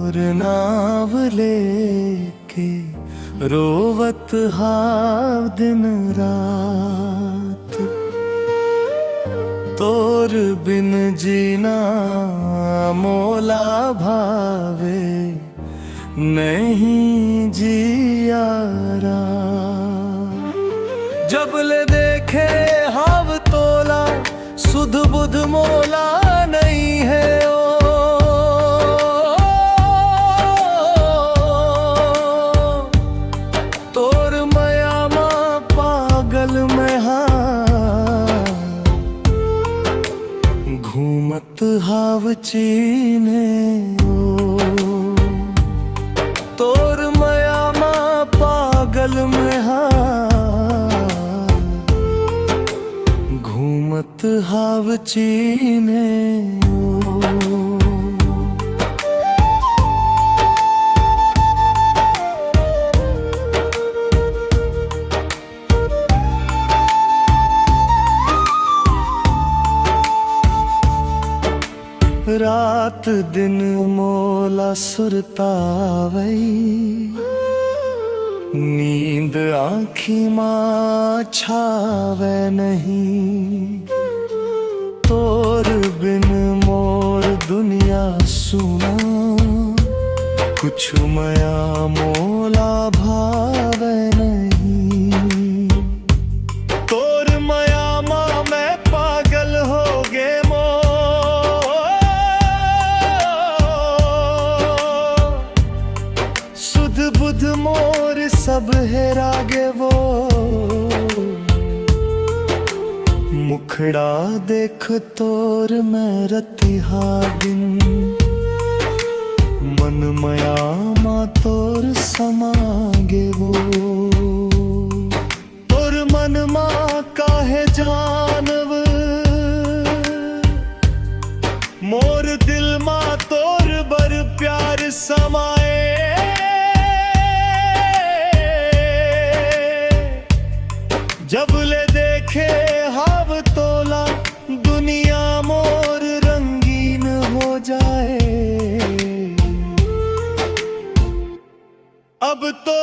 मोर नाव लेके रोवत हाव दिन रात। तोर बिन जीना मोला भावे नहीं जियारा। जब ले देखे हाव तोला सुध बुध मोला नहीं है ओ। तोर मया मा पागल में हाँ घूमत हाव चीने ओ। तोर मया मा पागल में हाँ घूमत हाव चीने ओ। रात दिन मोला सुरतावई नींद आँखी माँ छावे नहीं। तोर बिन मोर दुनिया सुना कुछ मया मोला भावे नहीं। तोर मया माँ मैं पागल हो गे बुध मोर सब हेरागे वो। मुखड़ा देख तोर मैं रतिहा दिन मन मया मा तोर समागे वो। तोर मन मा काहे जानव मोर दिल मा तोर बर प्यार समाए। जब ले देखे हाव तोला दुनिया मोर रंगीन हो जाए। अब तो